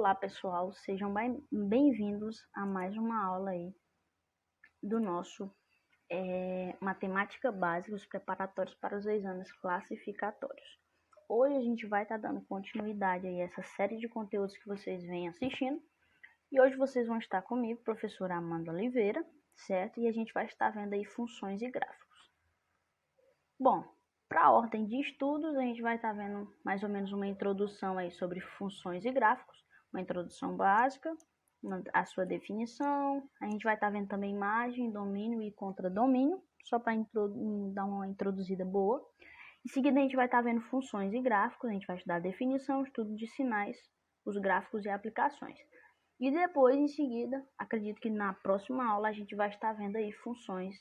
Olá pessoal, sejam bem-vindos a mais uma aula aí do nosso Matemática Básica, os preparatórios para os exames classificatórios. Hoje a gente vai estar dando continuidade aí a essa série de conteúdos que vocês vêm assistindo. E hoje vocês vão estar comigo, professora Amanda Oliveira, certo? E a gente vai estar vendo aí funções e gráficos. Bom, para a ordem de estudos, a gente vai estar vendo mais ou menos uma introdução aí sobre funções e gráficos, uma introdução básica, a sua definição. A gente vai estar vendo também imagem, domínio e contradomínio, só para dar uma introduzida boa. Em seguida, a gente vai estar vendo funções e gráficos, a gente vai estudar a definição, estudo de sinais, os gráficos e aplicações. E depois, em seguida, acredito que na próxima aula a gente vai estar vendo aí funções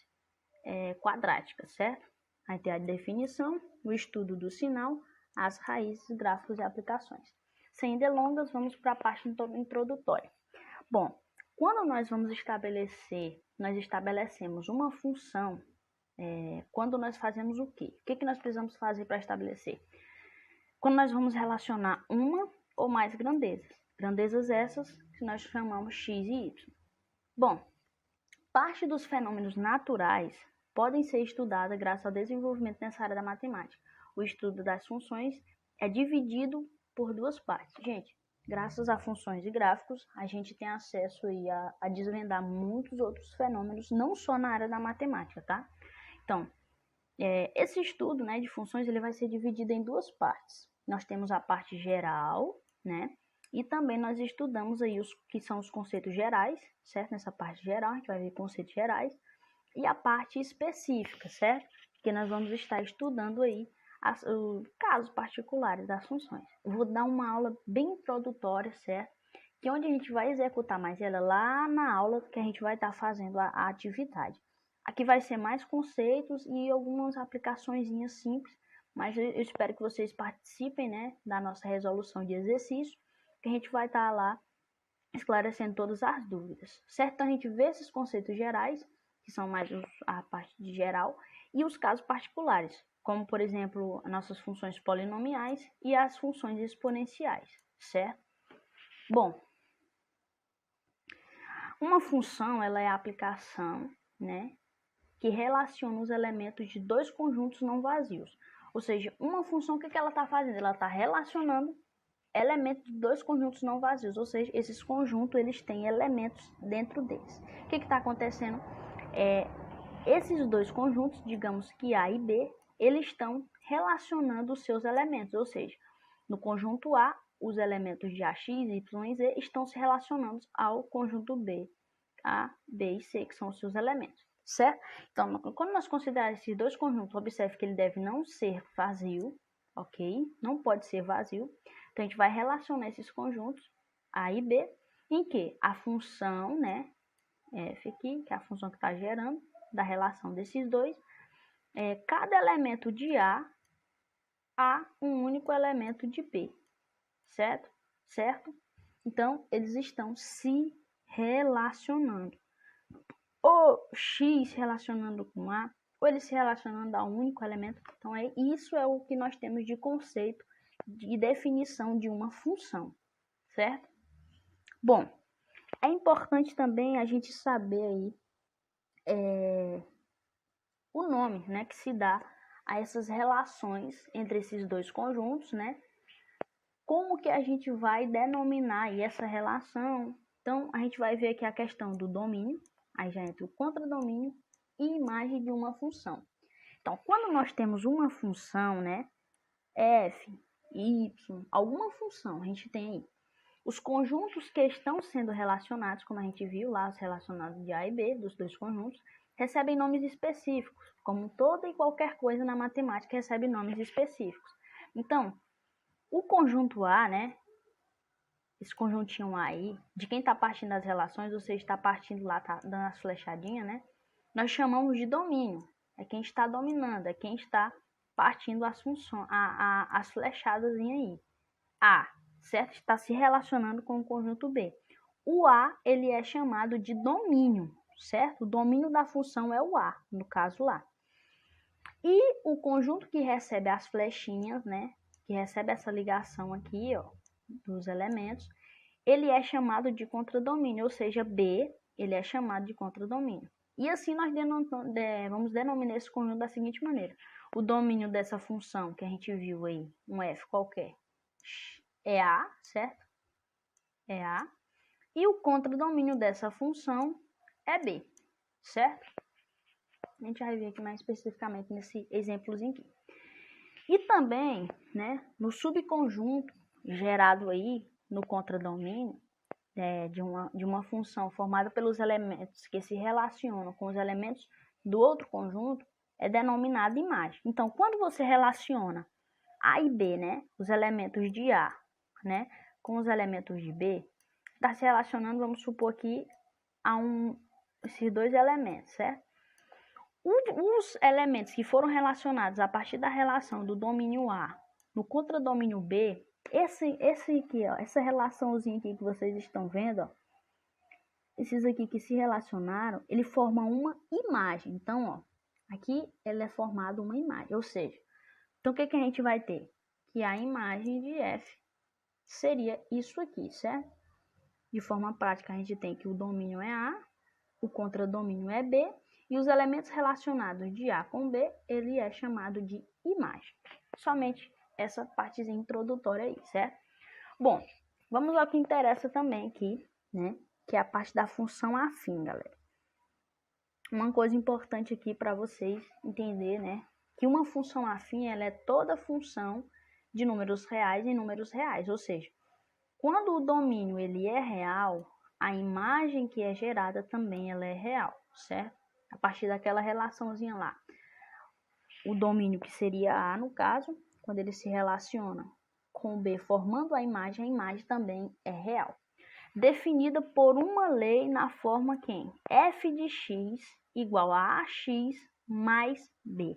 quadráticas, certo? Vai ter a definição, o estudo do sinal, as raízes, gráficos e aplicações. Sem delongas, vamos para a parte introdutória. Bom, quando nós estabelecemos uma função, quando nós fazemos o quê? O que nós precisamos fazer para estabelecer? Quando nós vamos relacionar uma ou mais grandezas. Grandezas essas que nós chamamos x e y. Bom, parte dos fenômenos naturais podem ser estudadas graças ao desenvolvimento nessa área da matemática. O estudo das funções é dividido por duas partes. Gente, graças a funções e gráficos, a gente tem acesso aí a desvendar muitos outros fenômenos, não só na área da matemática, tá? Então, esse estudo, né, de funções, ele vai ser dividido em duas partes. Nós temos a parte geral, né? E também nós estudamos aí os que são os conceitos gerais, certo? Nessa parte geral, a gente vai ver conceitos gerais. E a parte específica, certo? Que nós vamos estar estudando aí os casos particulares das funções. Eu vou dar uma aula bem introdutória, certo? Que é onde a gente vai executar mais ela lá na aula que a gente vai estar fazendo a atividade. Aqui vai ser mais conceitos e algumas aplicaçõezinhas simples, mas eu espero que vocês participem, né, da nossa resolução de exercício, que a gente vai estar lá esclarecendo todas as dúvidas, certo? Então a gente vê esses conceitos gerais, que são mais a parte de geral, e os casos particulares, como, por exemplo, as nossas funções polinomiais e as funções exponenciais, certo? Bom, uma função, ela é a aplicação, né, que relaciona os elementos de dois conjuntos não vazios. Ou seja, uma função, o que ela está fazendo? Ela está relacionando elementos de dois conjuntos não vazios, ou seja, esses conjuntos, eles têm elementos dentro deles. O que está acontecendo? Esses dois conjuntos, digamos que A e B, eles estão relacionando os seus elementos, ou seja, no conjunto A, os elementos de AX, Y e Z estão se relacionando ao conjunto B, A, B e C, que são os seus elementos, certo? Então, quando nós considerarmos esses dois conjuntos, observe que ele deve não ser vazio, ok? Não pode ser vazio. Então, a gente vai relacionar esses conjuntos, A e B, em que a função, né, F aqui, que é a função que está gerando, da relação desses dois, cada elemento de A há um único elemento de B, certo? Certo? Então, eles estão se relacionando. Ou X relacionando com A, ou eles se relacionando a um único elemento. Então, isso é o que nós temos de conceito de definição de uma função, certo? Bom, é importante também a gente saber aí o nome, né, que se dá a essas relações entre esses dois conjuntos, né? Como que a gente vai denominar aí essa relação? Então, a gente vai ver aqui a questão do domínio, aí já entra o contradomínio e imagem de uma função. Então, quando nós temos uma função, né, f, y, alguma função, a gente tem aí os conjuntos que estão sendo relacionados, como a gente viu lá, os relacionados de A e B, dos dois conjuntos, recebem nomes específicos, como toda e qualquer coisa na matemática recebe nomes específicos. Então, o conjunto A, né, esse conjuntinho A aí, de quem está partindo das relações, ou seja, está partindo lá, tá dando as flechadinhas, né, nós chamamos de domínio. É quem está dominando, é quem está partindo as funções, as flechadas aí. A, certo? Está se relacionando com o conjunto B. O A, ele é chamado de domínio, certo? O domínio da função é o A, no caso lá. E o conjunto que recebe as flechinhas, né? Que recebe essa ligação aqui, ó, dos elementos, ele é chamado de contradomínio, ou seja, B, ele é chamado de contradomínio. E assim nós vamos denominar esse conjunto da seguinte maneira. O domínio dessa função que a gente viu aí, um f qualquer, é A, certo? É A. E o contradomínio dessa função é B, certo? A gente vai ver aqui mais especificamente nesse exemplozinho aqui. E também, né, no subconjunto gerado aí no contradomínio de uma função formada pelos elementos que se relacionam com os elementos do outro conjunto, é denominada imagem. Então, quando você relaciona A e B, né, os elementos de A, né, com os elementos de B, está se relacionando, vamos supor aqui, esses dois elementos, certo? Os elementos que foram relacionados a partir da relação do domínio A no contradomínio B, esse aqui, ó, essa relaçãozinha aqui que vocês estão vendo, ó, esses aqui que se relacionaram, ele forma uma imagem. Então, ó, aqui ela é formada uma imagem, ou seja, então o que a gente vai ter? Que a imagem de F seria isso aqui, certo? De forma prática, a gente tem que o domínio é A, o contradomínio é B, e os elementos relacionados de A com B, ele é chamado de imagem. Somente essa partezinha introdutória aí, certo? Bom, vamos ao que interessa também aqui, né? Que é a parte da função afim, galera. Uma coisa importante aqui para vocês entenderem, né? Que uma função afim, ela é toda função de números reais em números reais. Ou seja, quando o domínio ele é real, a imagem que é gerada também ela é real, certo? A partir daquela relaçãozinha lá. O domínio que seria A, no caso, quando ele se relaciona com B formando a imagem também é real. Definida por uma lei na forma quem? F de x igual a ax mais b.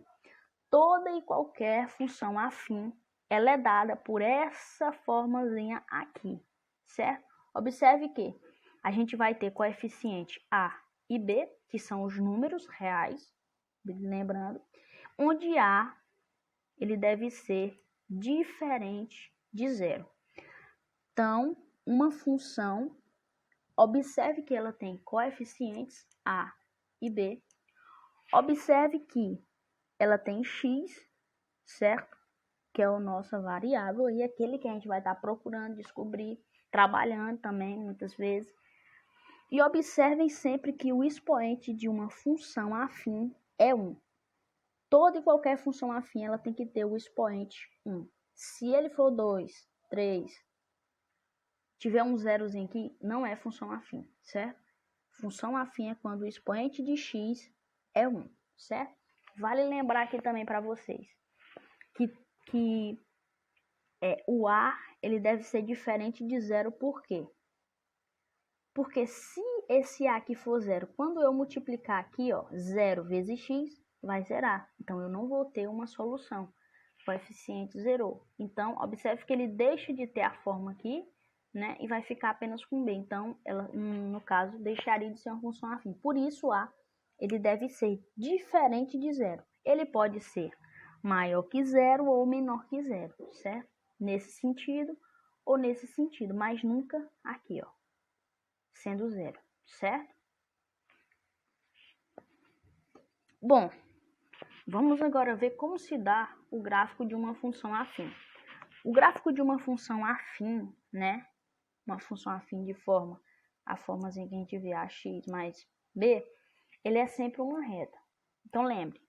Toda e qualquer função afim, ela é dada por essa formazinha aqui, certo? Observe que a gente vai ter coeficiente A e B, que são os números reais, lembrando, onde A ele deve ser diferente de zero. Então, uma função, observe que ela tem coeficientes A e B. Observe que ela tem x, certo? Que é a nossa variável e aquele que a gente vai estar procurando descobrir, trabalhando também muitas vezes. E observem sempre que o expoente de uma função afim é 1. Toda e qualquer função afim, ela tem que ter o expoente 1. Se ele for 2, 3, tiver um zerozinho aqui, não é função afim, certo? Função afim é quando o expoente de x é 1, certo? Vale lembrar aqui também para vocês que o A ele deve ser diferente de zero, por quê? Porque se esse A aqui for zero, quando eu multiplicar aqui, ó, 0 vezes x, vai zerar. Então, eu não vou ter uma solução. O coeficiente zerou. Então, observe que ele deixa de ter a forma aqui, né? E vai ficar apenas com B. Então, ela, no caso, deixaria de ser uma função afim. Por isso, A, ele deve ser diferente de zero. Ele pode ser maior que zero ou menor que zero, certo? Nesse sentido ou nesse sentido, mas nunca aqui, ó, sendo zero, certo? Bom, vamos agora ver como se dá o gráfico de uma função afim. O gráfico de uma função afim, né? Uma função afim de forma, a formazinha que a gente vê, ax mais b, ele é sempre uma reta. Então, lembre,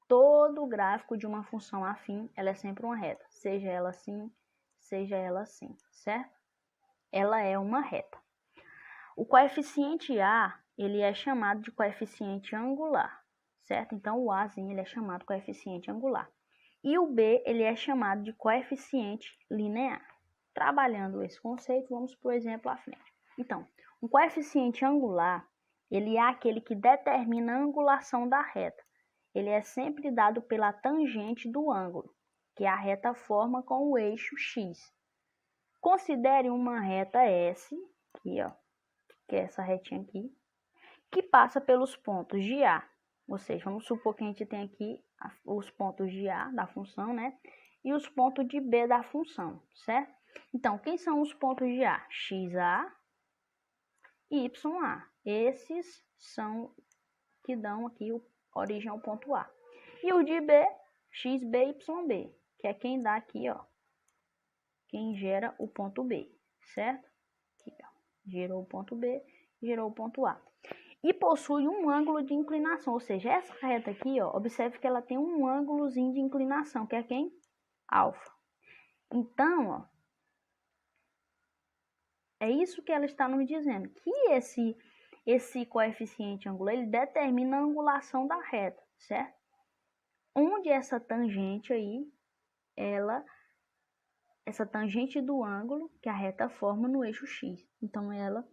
todo gráfico de uma função afim, ela é sempre uma reta. Seja ela assim, certo? Ela é uma reta. O coeficiente A, ele é chamado de coeficiente angular, certo? Então, o Azinho, ele é chamado de coeficiente angular. E o B, ele é chamado de coeficiente linear. Trabalhando esse conceito, vamos por exemplo à frente. Então, um coeficiente angular, ele é aquele que determina a angulação da reta. Ele é sempre dado pela tangente do ângulo, que a reta forma com o eixo x. Considere uma reta S, aqui, ó, que é essa retinha aqui, que passa pelos pontos de A. Ou seja, vamos supor que a gente tem aqui os pontos de A da função, né? E os pontos de B da função, certo? Então, quem são os pontos de A? XA e YA. Esses são que dão aqui origem ao ponto A. E o de B, XB e YB, que é quem dá aqui, ó, quem gera o ponto B, certo? Aqui, ó, gerou o ponto B, gerou o ponto A. E possui um ângulo de inclinação, ou seja, essa reta aqui, ó, observe que ela tem um ângulozinho de inclinação, que é quem? Alfa. Então, ó, é isso que ela está nos dizendo, que esse coeficiente angular, ele determina a angulação da reta, certo? Onde essa tangente aí, essa tangente do ângulo que a reta forma no eixo X. Então, ela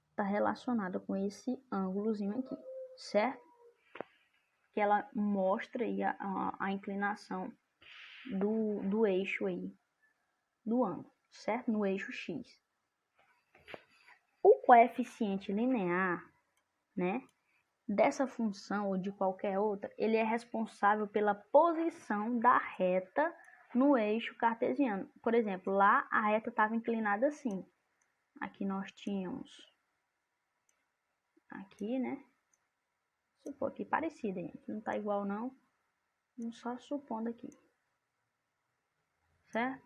está relacionada com esse ângulozinho aqui, certo? Que ela mostra aí a inclinação do eixo aí, do ângulo, certo? No eixo X. O coeficiente linear, né, dessa função ou de qualquer outra, ele é responsável pela posição da reta no eixo cartesiano. Por exemplo, lá a reta estava inclinada assim. Aqui nós tínhamos aqui, né? Supor aqui parecida, gente. Não tá igual não. Vamos só supondo aqui. Certo?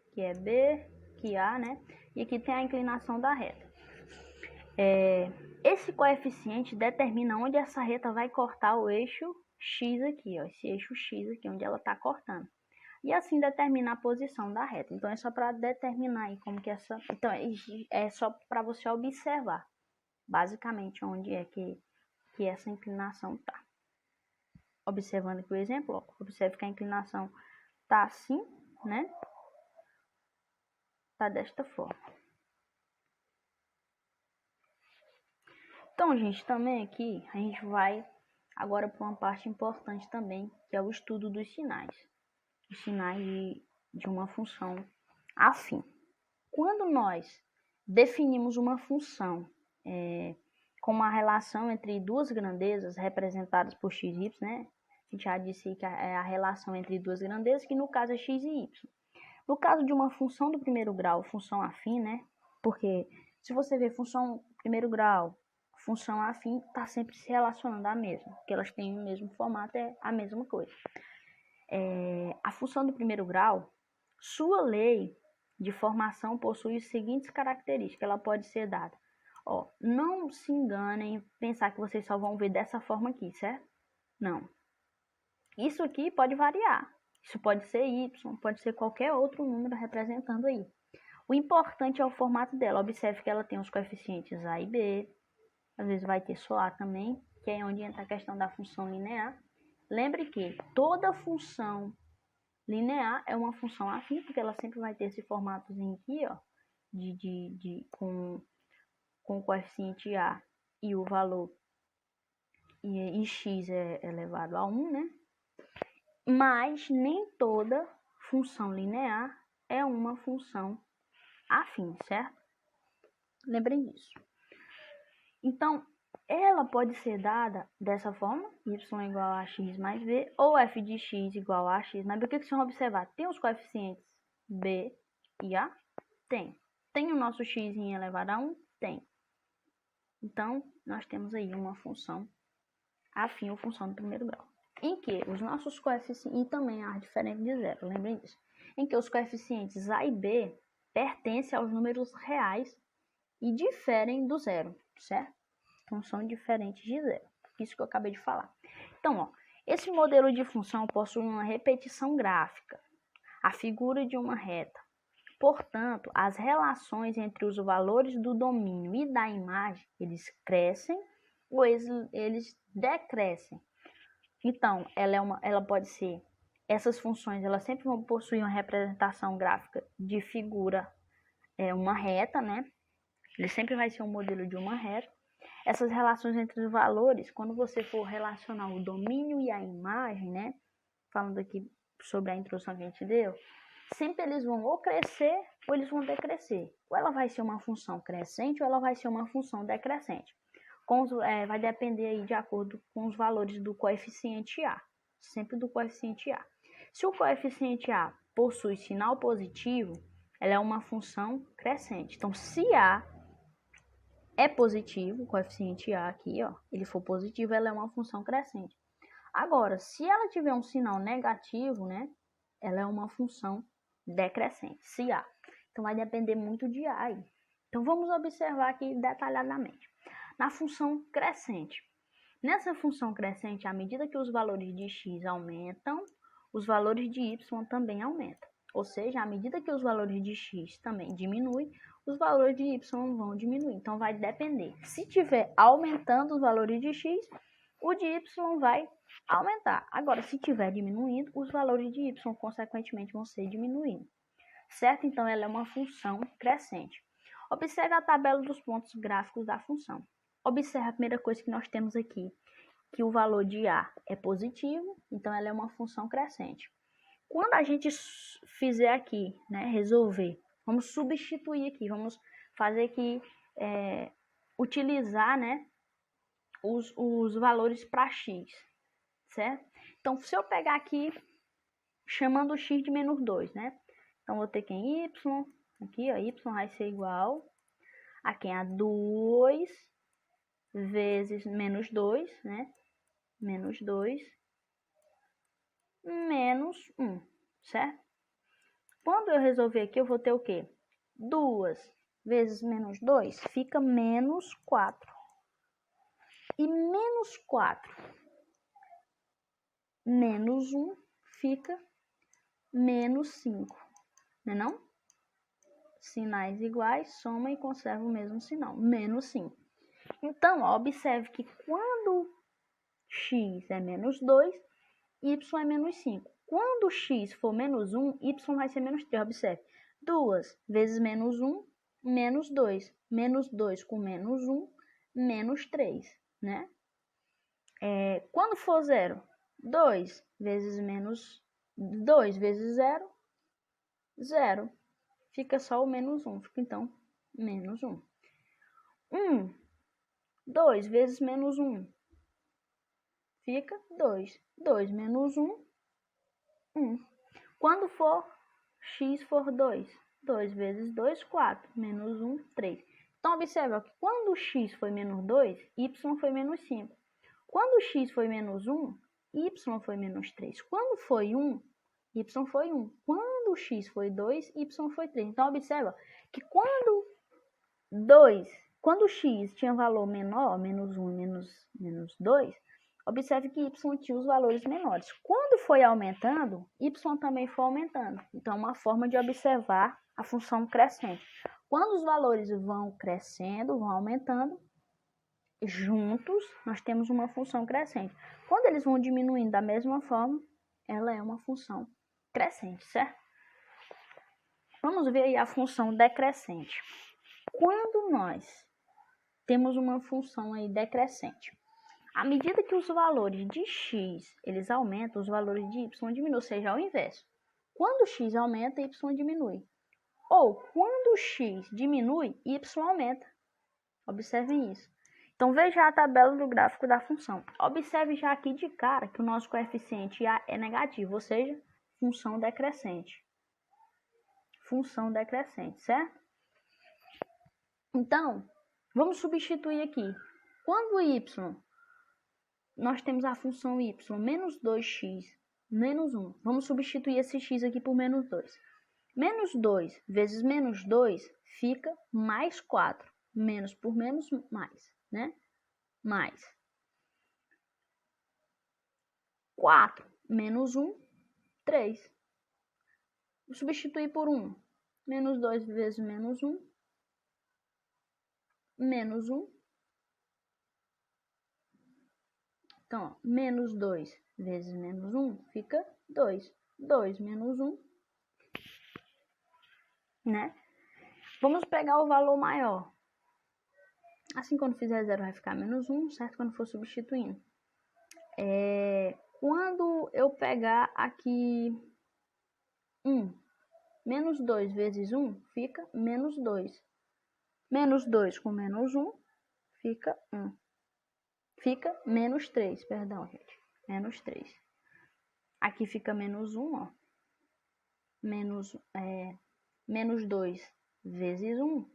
Aqui é B, aqui A, né? E aqui tem a inclinação da reta. Esse coeficiente determina onde essa reta vai cortar o eixo X aqui, ó. Esse eixo X aqui, onde ela tá cortando. E assim determina a posição da reta. Então, é só para determinar aí como que essa... Então, é só para você observar, basicamente, onde é que essa inclinação tá. Observando aqui o exemplo, ó, observe que a inclinação tá assim, né? Tá desta forma. Então, gente, também aqui, a gente vai agora para uma parte importante também, que é o estudo dos sinais. Os sinais de uma função afim. Quando nós definimos uma função com uma relação entre duas grandezas representadas por x e y, né? A gente já disse que é a relação entre duas grandezas, que no caso é x e y. No caso de uma função do primeiro grau, função afim, né? Porque se você ver função primeiro grau, função afim, está sempre se relacionando à mesma, porque elas têm o mesmo formato, é a mesma coisa. A função do primeiro grau, sua lei de formação possui as seguintes características, ela pode ser dada. Ó, não se enganem em pensar que vocês só vão ver dessa forma aqui, certo? Não. Isso aqui pode variar. Isso pode ser y, pode ser qualquer outro número representando aí. O importante é o formato dela. Observe que ela tem os coeficientes a e b. Às vezes vai ter só a também, que é onde entra a questão da função linear. Lembre que toda função linear é uma função afim, porque ela sempre vai ter esse formatozinho aqui, ó, com o coeficiente a e o valor e x é elevado a 1, né? Mas nem toda função linear é uma função afim, certo? Lembrem disso. Então, ela pode ser dada dessa forma, y igual a x mais b, ou f de x igual a x mais b. O que vocês vão observar? Tem os coeficientes b e a? Tem. Tem o nosso x elevado a 1? Tem. Então, nós temos aí uma função afim ou função do primeiro grau. Em que os nossos coeficientes, e também a diferente de zero, lembrem disso, em que os coeficientes a e b pertencem aos números reais e diferem do zero, certo? Então, são diferentes de zero. Isso que eu acabei de falar. Então, ó, esse modelo de função possui uma repetição gráfica, a figura de uma reta. Portanto, as relações entre os valores do domínio e da imagem, eles crescem ou eles decrescem. Então, ela pode ser, essas funções, elas sempre vão possuir uma representação gráfica de figura, uma reta, né? Ele sempre vai ser um modelo de uma reta. Essas relações entre os valores, quando você for relacionar o domínio e a imagem, né? Falando aqui sobre a introdução que a gente deu, sempre eles vão ou crescer ou eles vão decrescer. Ou ela vai ser uma função crescente ou ela vai ser uma função decrescente. Vai depender aí de acordo com os valores do coeficiente A. Sempre do coeficiente A. Se o coeficiente A possui sinal positivo, ela é uma função crescente. Então, se A é positivo, o coeficiente A aqui, ó, ele for positivo, ela é uma função crescente. Agora, se ela tiver um sinal negativo, né, ela é uma função decrescente, se A. Então, vai depender muito de A aí. Então, vamos observar aqui detalhadamente. Na função crescente. Nessa função crescente, à medida que os valores de x aumentam, os valores de y também aumentam. Ou seja, à medida que os valores de x também diminuem, os valores de y vão diminuir. Então, vai depender. Se tiver aumentando os valores de x, o de y vai aumentar. Agora, se tiver diminuindo, os valores de y, consequentemente, vão ser diminuindo. Certo? Então, ela é uma função crescente. Observe a tabela dos pontos gráficos da função. Observe a primeira coisa que nós temos aqui, que o valor de A é positivo, então ela é uma função crescente. Quando a gente fizer aqui, né, resolver, vamos substituir aqui, vamos fazer aqui, utilizar, né, os valores para x, certo? Então, se eu pegar aqui, chamando o x de menos 2, né? Então, vou ter aqui em y, aqui, ó, y vai ser igual a quem? A 2 vezes menos 2, né? Menos 2, menos 1, certo? Quando eu resolver aqui, eu vou ter o quê? 2 vezes menos 2 fica menos 4. E menos 4 menos 1 fica menos 5, não é não? Sinais iguais, soma e conserva o mesmo sinal, menos 5. Então, ó, observe que quando x é menos 2, y é menos 5. Quando x for menos 1, y vai ser menos 3. Observe. 2 vezes menos 1, menos 2. Menos 2 com menos 1, menos 3, né? Quando for 0, 2 vezes menos 2 vezes 0, 0. Fica só o menos 1. Fica, então, menos 1. 2 vezes menos 1. Fica 2. 2 menos 1, 1. Quando for x for 2, 2 vezes 2, 4, menos 1, 3. Então, observa que quando x foi menos 2, y foi menos 5. Quando x foi menos 1, y foi menos 3. Quando foi 1, y foi 1. Quando x foi 2, y foi 3. Então, observa que quando x tinha valor menor, menos 1 e menos 2, observe que y tinha os valores menores. Quando foi aumentando, y também foi aumentando. Então, é uma forma de observar a função crescente. Quando os valores vão crescendo, vão aumentando, juntos, nós temos uma função crescente. Quando eles vão diminuindo da mesma forma, ela é uma função crescente, certo? Vamos ver aí a função decrescente. Quando nós temos uma função aí decrescente, à medida que os valores de x eles aumentam, os valores de y diminuem, ou seja, ao inverso. Quando x aumenta, y diminui. Ou quando x diminui, y aumenta. Observem isso. Então, veja a tabela do gráfico da função. Observe já aqui de cara que o nosso coeficiente A é negativo, ou seja, função decrescente. Função decrescente, certo? Então, vamos substituir aqui. Quando y, nós temos a função y menos 2x menos 1. Vamos substituir esse x aqui por menos 2. Menos 2 vezes menos 2 fica mais 4. Menos por menos, mais, né? Mais. 4 menos 1, 3. Vou substituir por 1. Menos 2 vezes menos 1, menos 1. Então, ó, menos 2 vezes menos 1 fica 2. 2 menos 1, né? Vamos pegar o valor maior. Assim, quando fizer 0, vai ficar menos 1, certo? Quando for substituindo. Quando eu pegar aqui 1, menos 2 vezes 1 fica menos 2. Menos 2 com menos 1 fica 1. Fica menos 3, perdão, gente. Menos 3. Aqui fica menos 1, ó. Menos 2 vezes 1,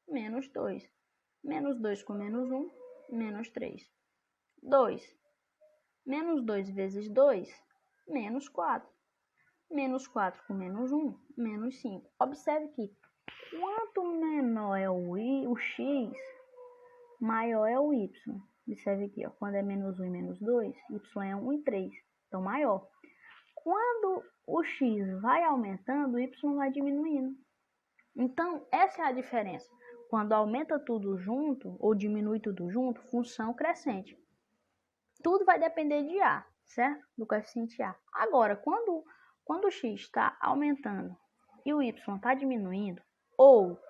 menos 2. Menos 2 com menos 1, menos 3. 2. Menos 2 vezes 2, menos 4. Menos 4 com menos 1, menos 5. Observe que quanto menor é o x, maior é o y. Observe aqui, ó, quando é menos 1 e menos 2, y é 1 e 3, então maior. Quando o x vai aumentando, o y vai diminuindo. Então, essa é a diferença. Quando aumenta tudo junto, ou diminui tudo junto, função crescente. Tudo vai depender de A, certo? Do coeficiente A. Agora, quando o x está aumentando e o y está diminuindo, ou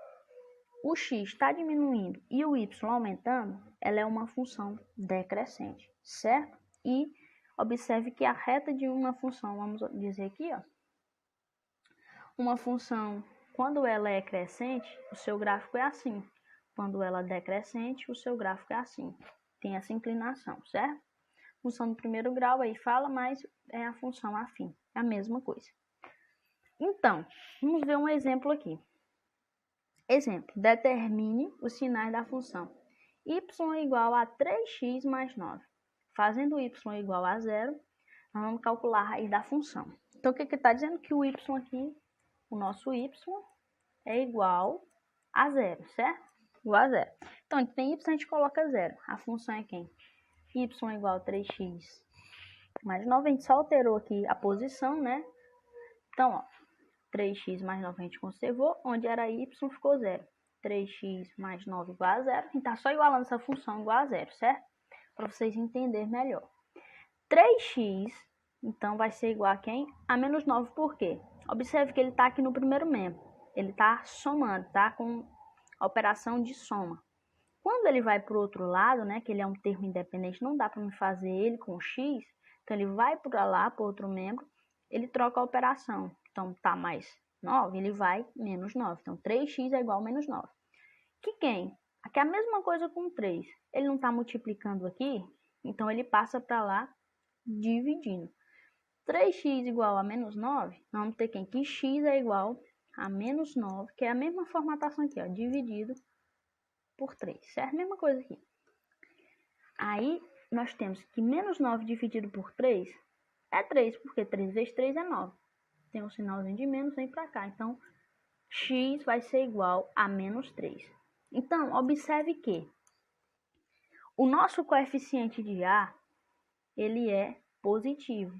o x está diminuindo e o y aumentando, ela é uma função decrescente, certo? E observe que a reta de uma função, vamos dizer aqui, ó, uma função, quando ela é crescente, o seu gráfico é assim. Quando ela é decrescente, o seu gráfico é assim. Tem essa inclinação, certo? Função do primeiro grau aí fala, mas é a função afim. É a mesma coisa. Então, vamos ver um exemplo aqui. Exemplo, determine os sinais da função y igual a 3x mais 9. Fazendo y igual a 0, nós vamos calcular a raiz da função. Então, o que está dizendo? Que o y aqui, o nosso y, é igual a 0, certo? Igual a 0. Então, a gente tem y, a gente coloca 0. A função é quem? Y igual a 3x mais 9. A gente só alterou aqui a posição, né? Então, ó, 3x mais 9 a gente conservou, onde era y ficou 0. 3x mais 9 igual a 0. A gente está só igualando essa função igual a 0, certo? Para vocês entenderem melhor. 3x, então, vai ser igual a quem? A menos 9, por quê? Observe que ele está aqui no primeiro membro. Ele está somando, tá? Com a operação de soma. Quando ele vai para o outro lado, né? Que ele é um termo independente, não dá para me fazer ele com x. Então, ele vai para lá, para o outro membro, ele troca a operação. Então, tá mais 9, ele vai menos 9. Então, 3x é igual a menos 9. Que quem? Aqui é a mesma coisa com 3. Ele não está multiplicando aqui, então ele passa para lá dividindo. 3x igual a menos 9, nós vamos ter quem? Que x é igual a menos 9, que é a mesma formatação aqui, ó, dividido por 3, certo? Mesma coisa aqui. Aí, nós temos que menos 9 dividido por 3 é 3, porque 3 vezes 3 é 9. Tem um sinalzinho de menos, vem para cá. Então, x vai ser igual a menos 3. Então, observe que o nosso coeficiente de A, ele é positivo,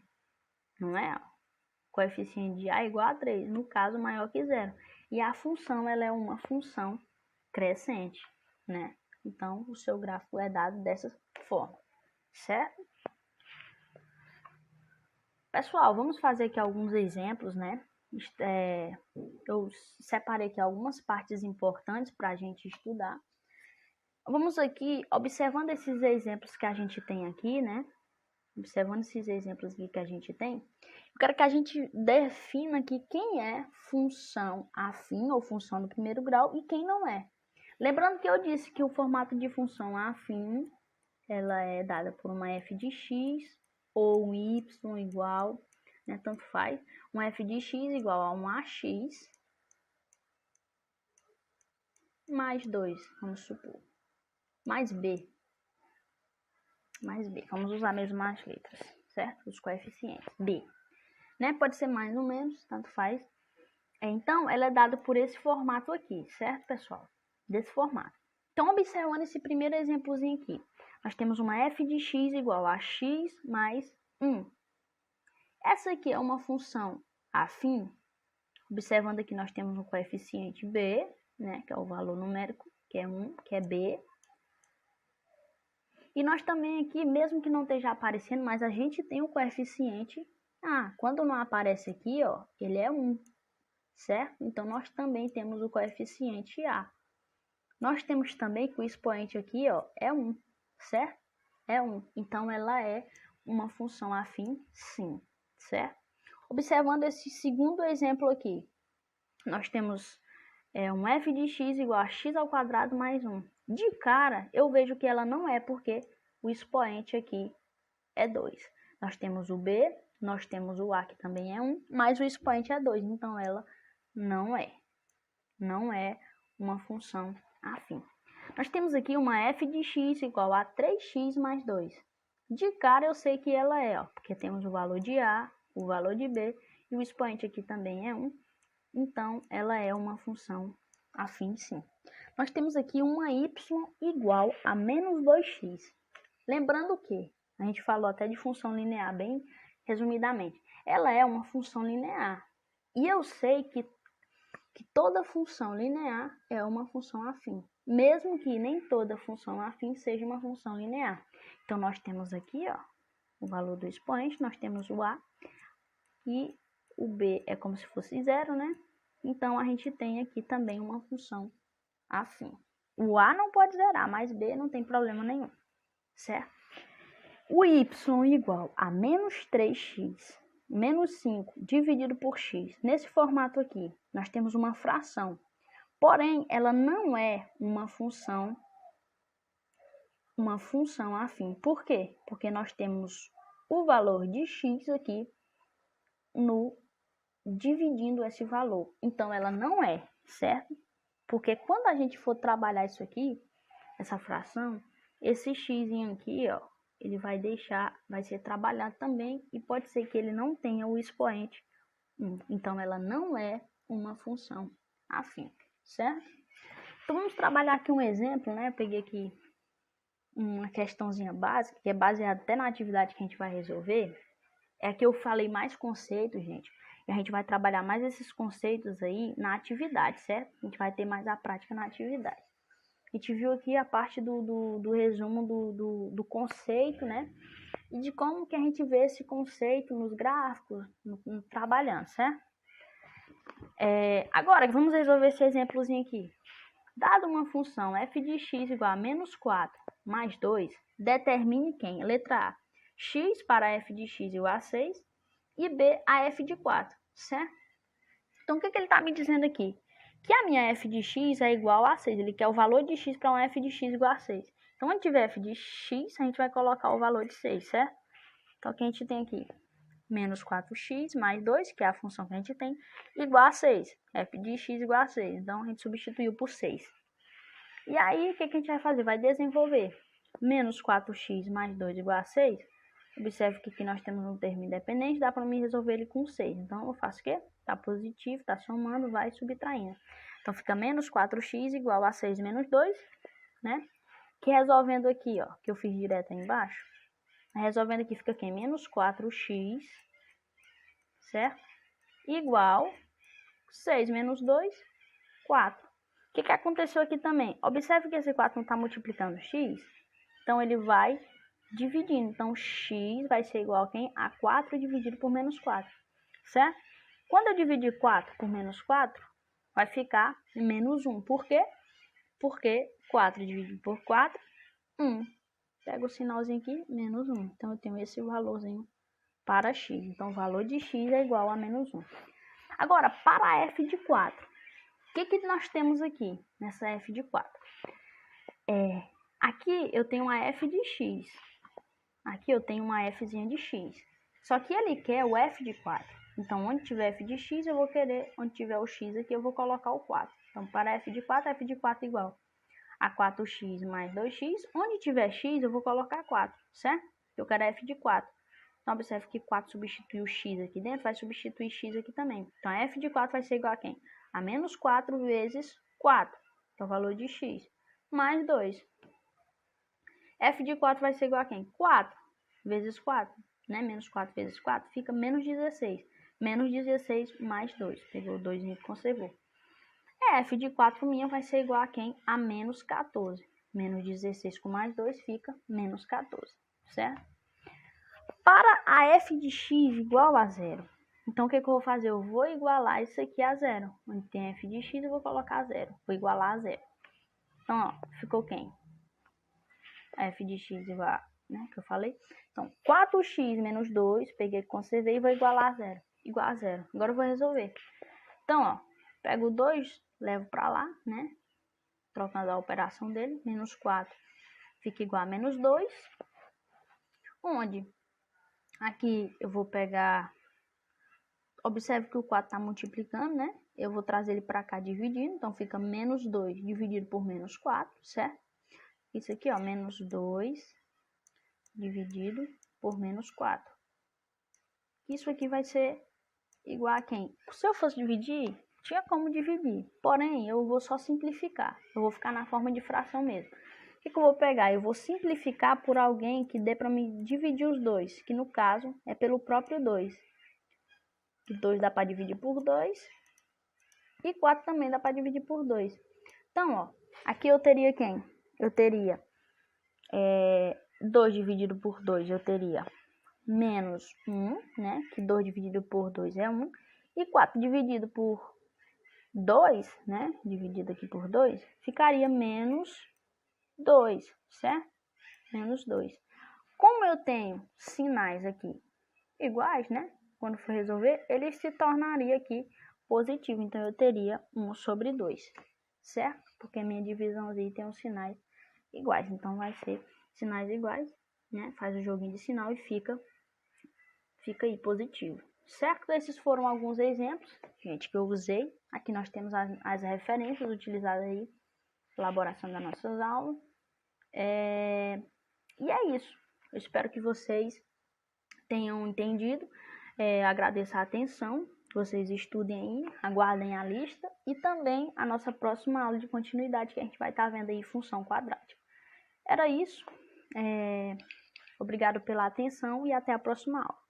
não é? O coeficiente de A é igual a 3, no caso, maior que 0. E a função, ela é uma função crescente, né? Então, o seu gráfico é dado dessa forma, certo? Pessoal, vamos fazer aqui alguns exemplos, né? Eu separei aqui algumas partes importantes para a gente estudar. Vamos aqui, observando esses exemplos que a gente tem aqui, né? Observando esses exemplos aqui que a gente tem, eu quero que a gente defina aqui quem é função afim ou função do primeiro grau e quem não é. Lembrando que eu disse que o formato de função afim, ela é dada por uma f de x ou um y igual, né, tanto faz, um f de x igual a um ax mais 2, vamos supor, mais b. Vamos usar mesmo as letras, certo? Os coeficientes. B. Né? Pode ser mais ou menos, tanto faz. Então, ela é dada por esse formato aqui, certo, pessoal? Desse formato. Então, observando esse primeiro exemplozinho aqui, nós temos uma f de x igual a x mais 1. Essa aqui é uma função afim. Observando aqui, nós temos um coeficiente b, né, que é o valor numérico, que é 1, que é b. E nós também aqui, mesmo que não esteja aparecendo, mas a gente tem o coeficiente A. Quando não aparece aqui, ó, ele é 1, certo? Então, nós também temos o coeficiente A. Nós temos também que o expoente aqui, ó, é 1, certo? É 1. Então, ela é uma função afim, sim, certo? Observando esse segundo exemplo aqui, nós temos um f de x igual a x ao quadrado mais 1. De cara, eu vejo que ela não é, porque o expoente aqui é 2. Nós temos o b, nós temos o a, que também é 1, mas o expoente é 2, então ela não é. não é uma função afim. Nós temos aqui uma f de x igual a 3x mais 2. De cara eu sei que ela é, ó, porque temos o valor de A, o valor de B, e o expoente aqui também é 1. Então, ela é uma função afim, sim. Nós temos aqui uma y igual a menos 2x. Lembrando que a gente falou até de função linear, bem resumidamente. Ela é uma função linear. E eu sei que toda função linear é uma função afim, mesmo que nem toda função afim seja uma função linear. Então, nós temos aqui, ó, o valor do expoente, nós temos o A, e o B é como se fosse zero, né? Então, a gente tem aqui também uma função afim. O A não pode zerar, mas B não tem problema nenhum, certo? O y igual a menos 3x menos 5 dividido por x. Nesse formato aqui, nós temos uma fração. Porém, ela não é uma função afim. Por quê? Porque nós temos o valor de x aqui dividindo esse valor. Então, ela não é, certo? Porque quando a gente for trabalhar isso aqui, essa fração, esse x aqui, ó, ele vai ser trabalhado também e pode ser que ele não tenha o expoente 1. Então, ela não é uma função afim, certo? Então, vamos trabalhar aqui um exemplo, né? Eu peguei aqui uma questãozinha básica, que é baseada até na atividade que a gente vai resolver. É que eu falei mais conceitos, gente. E a gente vai trabalhar mais esses conceitos aí na atividade, certo? A gente vai ter mais a prática na atividade. A gente viu aqui a parte do resumo do conceito, né? E de como que a gente vê esse conceito nos gráficos, trabalhando, certo? Agora, vamos resolver esse exemplozinho aqui. Dado uma função f de x igual a menos 4 mais 2, determine quem? Letra A, x para f de x igual a 6 e B, a f de 4, certo? Então, o que ele está me dizendo aqui? Que a minha f de x é igual a 6. Ele quer o valor de x para um f de x igual a 6. Então, onde tiver f de x, a gente vai colocar o valor de 6, certo? Então, o que a gente tem aqui? Menos 4x mais 2, que é a função que a gente tem, igual a 6. f de x igual a 6. Então, a gente substituiu por 6. E aí, o que a gente vai fazer? Vai desenvolver. Menos 4x mais 2 igual a 6. Observe que aqui nós temos um termo independente, dá para mim resolver ele com 6. Então, eu faço o quê? Está positivo, está somando, vai subtraindo. Então, fica menos 4x igual a 6 menos 2, né? Que resolvendo aqui, ó, que eu fiz direto aí embaixo. Resolvendo aqui fica aqui, menos 4x, certo? Igual 6 menos 2, 4. O que aconteceu aqui também? Observe que esse 4 não está multiplicando x, então ele vai dividindo. Então, x vai ser igual a quem? A 4 dividido por menos 4, certo? Quando eu dividir 4 por menos 4, vai ficar menos 1. Por quê? Porque 4 dividido por 4, 1. Pega o sinalzinho aqui, menos 1. Então, eu tenho esse valorzinho para x. Então, o valor de x é igual a menos 1. Agora, para f de 4. O que nós temos aqui nessa f de 4? Aqui eu tenho uma f de x. Aqui eu tenho uma fzinha de x. Só que ele quer o f de 4. Então, onde tiver f de x, eu vou querer, onde tiver o x aqui, eu vou colocar o 4. Então, para f de 4 é igual a 4x mais 2x. Onde tiver x, eu vou colocar 4, certo? Eu quero f de 4. Então, observe que 4 substitui o x aqui dentro, vai substituir x aqui também. Então, a f de 4 vai ser igual a quem? A menos 4 vezes 4, que é o valor de x, mais 2. F de 4 vai ser igual a quem? 4 vezes 4, né? Menos 4 vezes 4 fica menos 16. Menos 16 mais 2. Pegou o 2 e conservou. F de 4 minha vai ser igual a quem? A menos 14. Menos 16 com mais 2 fica menos 14, certo? Para a f de x igual a 0, então o que eu vou fazer? Eu vou igualar isso aqui a 0. Onde tem f de x, eu vou colocar 0. Vou igualar a 0. Então, ó, ficou quem? F de x igual a, né, que eu falei. Então, 4x menos 2, peguei, conservei e vou igualar a 0. Igual a 0. Agora eu vou resolver. Então, ó, pego o 2, levo para lá, né? Trocando a operação dele. Menos 4 fica igual a menos 2. Onde? Aqui eu vou pegar Observe que o 4 está multiplicando, né? Eu vou trazer ele para cá dividindo, então fica menos 2 dividido por menos 4, certo? Isso aqui, ó, menos 2 dividido por menos 4. Isso aqui vai ser igual a quem? Se eu fosse dividir, tinha como dividir, porém eu vou só simplificar, eu vou ficar na forma de fração mesmo. O que eu vou pegar? Eu vou simplificar por alguém que dê para me dividir os dois, que no caso é pelo próprio 2. Que 2 dá para dividir por 2 e 4 também dá para dividir por 2. Então, ó, aqui eu teria quem? Eu teria 2 dividido por 2, eu teria menos 1, né? Que 2 dividido por 2 é 1. E 4 dividido por 2, né? Dividido aqui por 2, ficaria menos 2, certo? Menos 2. Como eu tenho sinais aqui iguais, né? Quando for resolver, ele se tornaria aqui positivo. Então, eu teria 1 sobre 2, certo? Porque a minha divisãozinha tem os sinais iguais. Então, vai ser sinais iguais, né? Faz o joguinho de sinal e fica aí positivo, certo? Esses foram alguns exemplos, gente, que eu usei. Aqui nós temos as referências utilizadas aí na elaboração das nossas aulas. E é isso. Eu espero que vocês tenham entendido. Agradeço a atenção. Vocês estudem aí, aguardem a lista e também a nossa próxima aula de continuidade que a gente vai estar vendo aí função quadrática. Era isso. Obrigado pela atenção e até a próxima aula.